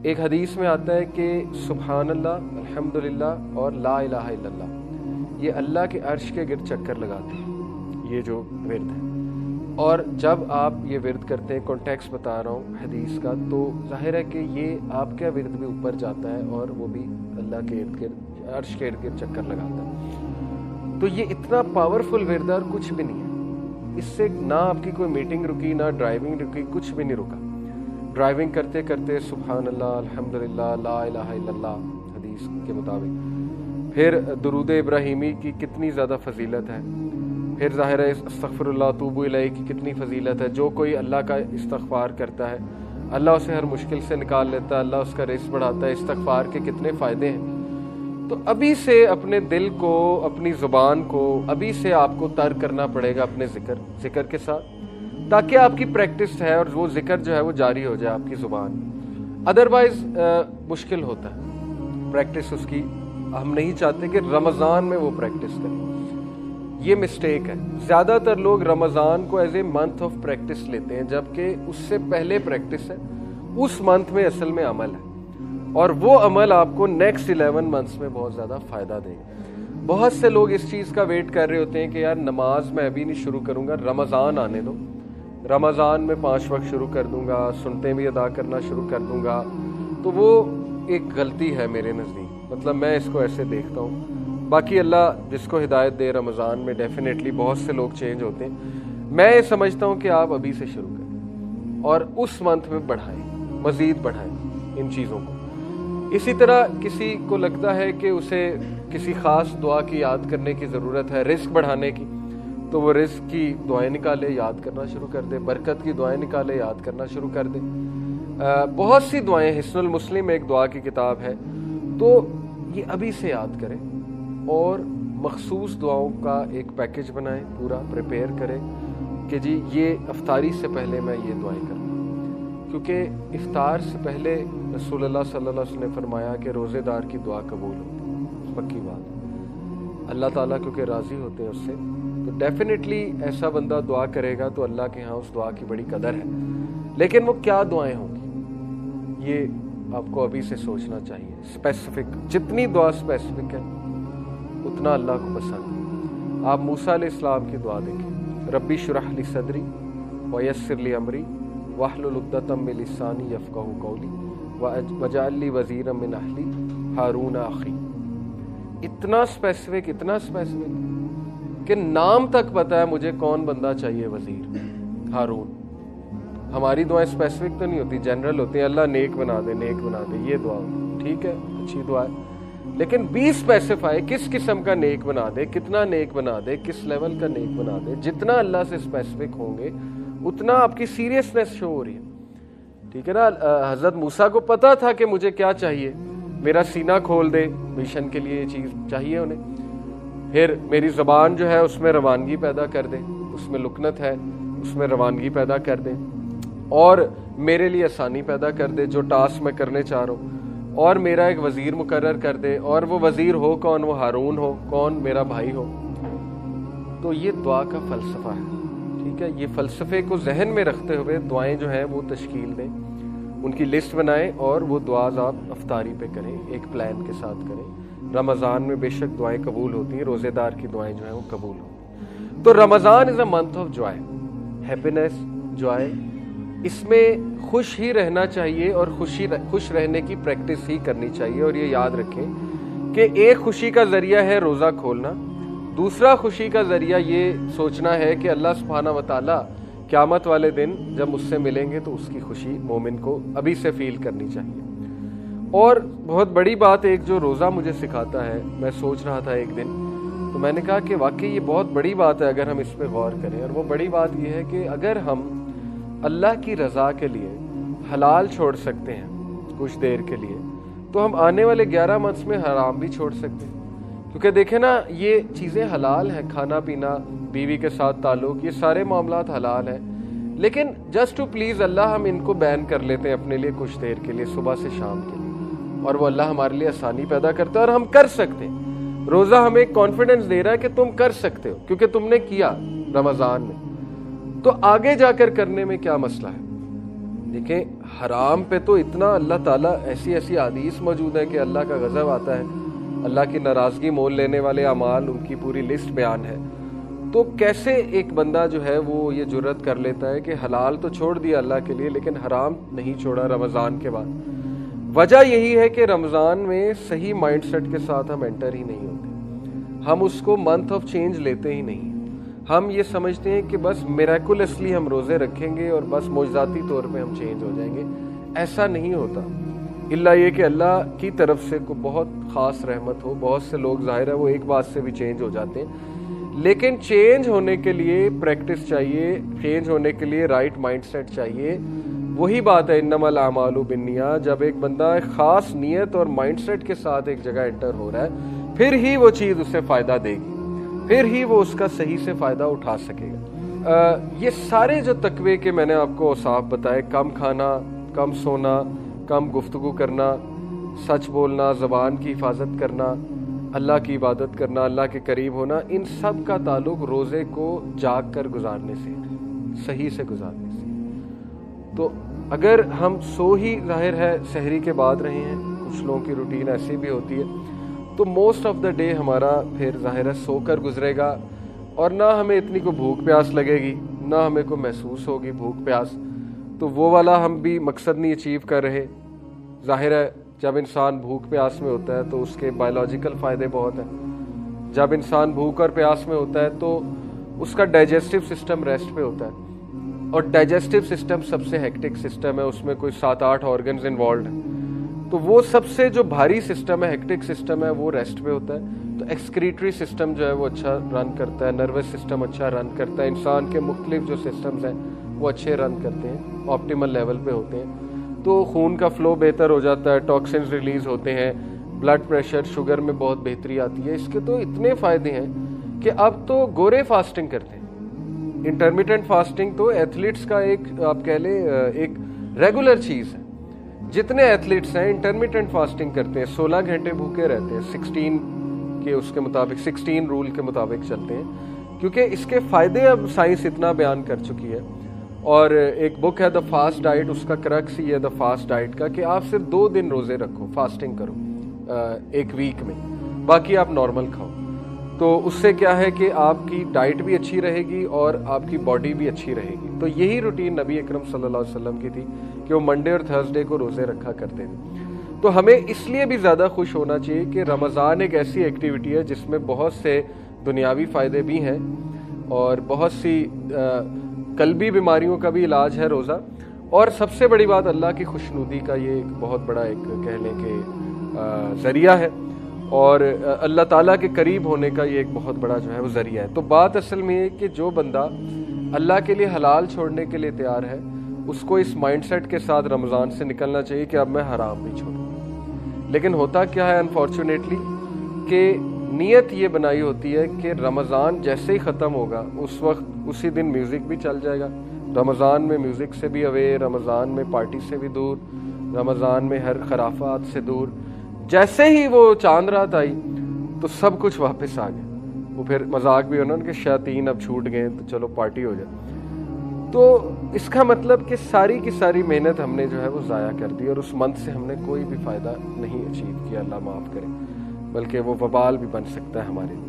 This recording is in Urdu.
ایک حدیث میں آتا ہے کہ سبحان اللہ، الحمدللہ اور لا الہ الا اللہ یہ اللہ کے عرش کے گرد چکر لگاتے ہیں، یہ جو ورد ہے. اور جب آپ یہ ورد کرتے ہیں، کانٹیکس بتا رہا ہوں حدیث کا، تو ظاہر ہے کہ یہ آپ کا ورد بھی اوپر جاتا ہے اور وہ بھی اللہ کے ارد گرد، عرش کے ارد گرد چکر لگاتا ہے. تو یہ اتنا پاورفل ورد ہے اور کچھ بھی نہیں ہے. اس سے نہ آپ کی کوئی میٹنگ رکی، نہ ڈرائیونگ رکی، کچھ بھی نہیں رکا. ڈرائیونگ کرتے کرتے سبحان اللہ، الحمدللہ، لا الہ الا اللہ حدیث کے مطابق. پھر درود ابراہیمی کی کتنی زیادہ فضیلت ہے. پھر ظاہر ہے استغفر اللہ توبو الیہ کی کتنی فضیلت ہے. جو کوئی اللہ کا استغفار کرتا ہے اللہ اسے ہر مشکل سے نکال لیتا ہے، اللہ اس کا رزق بڑھاتا ہے. استغفار کے کتنے فائدے ہیں. تو ابھی سے اپنے دل کو، اپنی زبان کو ابھی سے آپ کو تر کرنا پڑے گا اپنے ذکر کے ساتھ، تاکہ آپ کی پریکٹس ہے اور وہ ذکر جو ہے وہ جاری ہو جائے آپ کی زبان. ادروائز مشکل ہوتا ہے پریکٹس اس کی. ہم نہیں چاہتے کہ رمضان میں وہ پریکٹس کریں. یہ مسٹیک ہے. زیادہ تر لوگ رمضان کو as a month of practice لیتے ہیں، جبکہ اس سے پہلے پریکٹس ہے. اس منتھ میں اصل میں عمل ہے، اور وہ عمل آپ کو نیکسٹ 11 منتھس میں بہت زیادہ فائدہ دے گا. بہت سے لوگ اس چیز کا ویٹ کر رہے ہوتے ہیں کہ یار نماز میں ابھی نہیں شروع کروں گا، رمضان آنے دو، رمضان میں 5 وقت شروع کر دوں گا، سنتیں بھی ادا کرنا شروع کر دوں گا. تو وہ ایک غلطی ہے میرے نزدیک. مطلب میں اس کو ایسے دیکھتا ہوں. باقی اللہ جس کو ہدایت دے، رمضان میں ڈیفینیٹلی بہت سے لوگ چینج ہوتے ہیں. میں یہ سمجھتا ہوں کہ آپ ابھی سے شروع کریں اور اس منتھ میں بڑھائیں، مزید بڑھائیں ان چیزوں کو. اسی طرح کسی کو لگتا ہے کہ اسے کسی خاص دعا کی یاد کرنے کی ضرورت ہے رزق بڑھانے کی، تو وہ رزق کی دعائیں نکالے، یاد کرنا شروع کر دے. برکت کی دعائیں نکالے، یاد کرنا شروع کر دے. بہت سی دعائیں، حصن المسلم ایک دعا کی کتاب ہے. تو یہ ابھی سے یاد کریں اور مخصوص دعاؤں کا ایک پیکج بنائیں، پورا پریپیئر کریں کہ جی یہ افطاری سے پہلے میں یہ دعائیں کروں. کیونکہ افطار سے پہلے رسول اللہ صلی اللہ علیہ وسلم نے فرمایا کہ روزے دار کی دعا قبول ہوتی ہے. پکی بات. اللہ تعالیٰ کیونکہ راضی ہوتے ہیں اس سے، تو ڈیفینیٹلی ایسا بندہ دعا کرے گا تو اللہ کے ہاں اس دعا کی بڑی قدر ہے. لیکن وہ کیا دعائیں ہوں گی یہ آپ کو ابھی سے سوچنا چاہیے. اسپیسیفک، جتنی دعا اسپیسیفک ہے اتنا اللہ کو پسند ہے. آپ موسیٰ علیہ السلام کی دعا دیکھیں، ربی اشرح لی صدری ویسر لی امری واحلل عقدۃ من لسانی یفقہوا قولی واجعل لی وزیرا من اہلی ہارون اخی. اتنا اسپیسیفک کہ نام تک پتہ ہے مجھے کون بندہ چاہیے وزیر، ہارون. ہماری دعائیں اسپیسیفک تو نہیں ہوتی، جنرل ہوتی ہیں. اللہ نیک بنا دے، نیک بنا دے، یہ دعا ٹھیک ہے، اچھی دعا ہے. لیکن بھی اسپیسیفائی کس قسم کا نیک بنا دے، کتنا نیک بنا دے، کس لیول کا نیک بنا دے. جتنا اللہ سے اسپیسیفک ہوں گے اتنا آپ کی سیریسنس شو ہو رہی ہے. ٹھیک ہے نا. حضرت موسیٰ کو پتا تھا کہ مجھے کیا چاہیے، میرا سینہ کھول دے، مشن کے لیے یہ چیز چاہیے انہیں. پھر میری زبان جو ہے اس میں روانگی پیدا کر دے، اس میں لکنت ہے، اس میں روانگی پیدا کر دے، اور میرے لیے آسانی پیدا کر دے جو ٹاسک میں کرنے چاہ رہا ہوں. اور میرا ایک وزیر مقرر کر دے، اور وہ وزیر ہو کون؟ وہ ہارون ہو. کون؟ میرا بھائی ہو. تو یہ دعا کا فلسفہ ہے. ٹھیک ہے. یہ فلسفے کو ذہن میں رکھتے ہوئے دعائیں جو ہیں وہ تشکیل دیں، ان کی لسٹ بنائیں، اور وہ دعاز آپ افطاری پہ کریں، ایک پلان کے ساتھ کریں. رمضان میں بے شک دعائیں قبول ہوتی ہیں، روزے دار کی دعائیں جو ہیں وہ قبول ہوتی ہیں. تو Ramzan is a month of joy, happiness, joy. اس میں خوش ہی رہنا چاہیے اور خوش رہنے کی پریکٹس ہی کرنی چاہیے. اور یہ یاد رکھیں کہ ایک خوشی کا ذریعہ ہے روزہ کھولنا، دوسرا خوشی کا ذریعہ یہ سوچنا ہے کہ اللہ سبحانہ و تعالیٰ قیامت والے دن جب مجھ سے ملیں گے تو اس کی خوشی مومن کو ابھی سے فیل کرنی چاہیے. اور بہت بڑی بات ایک جو روزہ مجھے سکھاتا ہے، میں سوچ رہا تھا ایک دن تو میں نے کہا کہ واقعی یہ بہت بڑی بات ہے اگر ہم اس پہ غور کریں. اور وہ بڑی بات یہ ہے کہ اگر ہم اللہ کی رضا کے لیے حلال چھوڑ سکتے ہیں کچھ دیر کے لیے، تو ہم آنے والے 11 منتھس میں حرام بھی چھوڑ سکتے ہیں. کیونکہ دیکھیں نا، یہ چیزیں حلال ہیں، کھانا پینا، بیوی کے ساتھ تعلق، یہ سارے معاملات حلال ہیں. لیکن جسٹ ٹو پلیز اللہ ہم ان کو بین کر لیتے ہیں اپنے لیے کچھ دیر کے لیے، صبح سے شام کے لیے، اور وہ اللہ ہمارے لیے آسانی پیدا کرتا ہے اور ہم کر سکتے ہیں. روزہ ہمیں ایک کانفیڈنس دے رہا ہے کہ تم کر سکتے ہو کیونکہ تم نے کیا رمضان میں. تو آگے جا کر کرنے میں کیا مسئلہ ہے؟ دیکھیں حرام پہ تو اتنا اللہ تعالیٰ ایسی ایسی حدیث موجود ہے کہ اللہ کا غضب آتا ہے، اللہ کی ناراضگی مول لینے والے اعمال ان کی پوری لسٹ بیان ہے. تو کیسے ایک بندہ جو ہے وہ یہ جرت کر لیتا ہے کہ حلال تو چھوڑ دیا اللہ کے لیے لیکن حرام نہیں چھوڑا رمضان کے بعد؟ وجہ یہی ہے کہ رمضان میں صحیح مائنڈ سیٹ کے ساتھ ہم انٹر ہی نہیں ہوتے. ہم اس کو منتھ آف چینج لیتے ہی نہیں. ہم یہ سمجھتے ہیں کہ بس میریکولسلی ہم روزے رکھیں گے اور بس معجزاتی طور پہ ہم چینج ہو جائیں گے. ایسا نہیں ہوتا، الا یہ کہ اللہ کی طرف سے کوئی بہت خاص رحمت ہو. بہت سے لوگ ظاہر ہے وہ ایک بات سے بھی چینج ہو جاتے ہیں، لیکن چینج ہونے کے لیے پریکٹس چاہیے، چینج ہونے کے لیے رائٹ مائنڈ سیٹ چاہیے. وہی بات ہے انما الاعمال بالنیات. جب ایک بندہ ایک خاص نیت اور مائنڈ سیٹ کے ساتھ ایک جگہ انٹر ہو رہا ہے پھر ہی وہ چیز اسے فائدہ دے گی، پھر ہی وہ اس کا صحیح سے فائدہ اٹھا سکے گا. یہ سارے جو تقوی کے میں نے آپ کو اوصاف بتائے، کم کھانا، کم سونا، کم گفتگو کرنا، سچ بولنا، زبان کی حفاظت کرنا، اللہ کی عبادت کرنا، اللہ کے قریب ہونا، ان سب کا تعلق روزے کو جاگ کر گزارنے سے، صحیح سے گزارنے سے. تو اگر ہم سو ہی ظاہر ہے سحری کے بعد رہے ہیں، کچھ لوگوں کی روٹین ایسی بھی ہوتی ہے، تو موسٹ آف دا ڈے ہمارا پھر ظاہر ہے سو کر گزرے گا، اور نہ ہمیں اتنی کوئی بھوک پیاس لگے گی، نہ ہمیں کوئی محسوس ہوگی بھوک پیاس. تو وہ والا ہم بھی مقصد نہیں اچیو کر رہے. ظاہر ہے جب انسان بھوک پیاس میں ہوتا ہے تو اس کے بایولوجیکل فائدے بہت ہیں. جب انسان بھوک اور پیاس میں ہوتا ہے تو اس کا ڈائجسٹو سسٹم ریسٹ پہ ہوتا ہے، اور ڈائجسٹو سسٹم سب سے ہیکٹک سسٹم ہے. اس میں کوئی 7-8 آرگنز انوالوڈ ہیں. تو وہ سب سے جو بھاری سسٹم ہے، ہیکٹک سسٹم ہے، وہ ریسٹ پہ ہوتا ہے. تو ایکسکریٹری سسٹم جو ہے وہ اچھا رن کرتا ہے، نروس سسٹم اچھا رن کرتا ہے، انسان کے مختلف جو سسٹمز ہیں وہ اچھے رن کرتے ہیں، آپٹیمل لیول پہ ہوتے ہیں. تو خون کا فلو بہتر ہو جاتا ہے، ٹاکسنز ریلیز ہوتے ہیں، بلڈ پریشر، شوگر میں بہت بہتری آتی ہے. اس کے تو اتنے فائدے ہیں کہ اب تو گورے فاسٹنگ کرتے ہیں. انٹرمیٹنٹ فاسٹنگ تو ایتھلیٹس کا ایک آپ کہہ لیں ایک ریگولر چیز ہے. جتنے ایتھلیٹس ہیں انٹرمیٹنٹ فاسٹنگ کرتے ہیں، 16 گھنٹے بھوکے رہتے ہیں، 16 کے اس کے مطابق 16 رول کے مطابق چلتے ہیں، کیونکہ اس کے فائدے اب سائنس اتنا بیان کر چکی ہے. اور ایک بک ہے دا فاسٹ ڈائٹ، اس کا کرکس ہی ہے دا فاسٹ ڈائٹ کا کہ آپ صرف 2 دن روزے رکھو، فاسٹنگ کرو ایک ویک میں، باقی آپ نارمل کھاؤ. تو اس سے کیا ہے کہ آپ کی ڈائٹ بھی اچھی رہے گی اور آپ کی باڈی بھی اچھی رہے گی. تو یہی روٹین نبی اکرم صلی اللہ علیہ وسلم کی تھی کہ وہ منڈے اور تھرسڈے کو روزے رکھا کرتے تھے. تو ہمیں اس لیے بھی زیادہ خوش ہونا چاہیے کہ رمضان ایک ایسی ایکٹیویٹی ہے جس میں بہت سے دنیاوی فائدے بھی ہیں اور بہت سی قلبی بیماریوں کا بھی علاج ہے روزہ. اور سب سے بڑی بات اللہ کی خوشنودی کا یہ ایک بہت بڑا ایک کہہ لیں کہ ذریعہ ہے، اور اللہ تعالیٰ کے قریب ہونے کا یہ ایک بہت بڑا جو ہے وہ ذریعہ ہے. تو بات اصل میں یہ کہ جو بندہ اللہ کے لیے حلال چھوڑنے کے لیے تیار ہے اس کو اس مائنڈ سیٹ کے ساتھ رمضان سے نکلنا چاہیے کہ اب میں حرام نہیں چھوڑوں. لیکن ہوتا کیا ہے انفارچونیٹلی کہ نیت یہ بنائی ہوتی ہے کہ رمضان جیسے ہی ختم ہوگا اس وقت اسی دن میوزک بھی چل جائے گا. رمضان میں میوزک سے بھی اوے، رمضان میں پارٹی سے بھی دور، رمضان میں ہر خرافات سے دور. جیسے ہی وہ چاند رات آئی تو سب کچھ واپس آ گیا. وہ پھر مذاق بھی ہونا کہ شیاطین اب چھوٹ گئے تو چلو پارٹی ہو جائے. تو اس کا مطلب کہ ساری کی ساری محنت ہم نے جو ہے وہ ضائع کر دی اور اس منتھ سے ہم نے کوئی بھی فائدہ نہیں اچیو کیا. اللہ معاف کرے، بلکہ وہ وبال بھی بن سکتا ہے ہمارے لیے.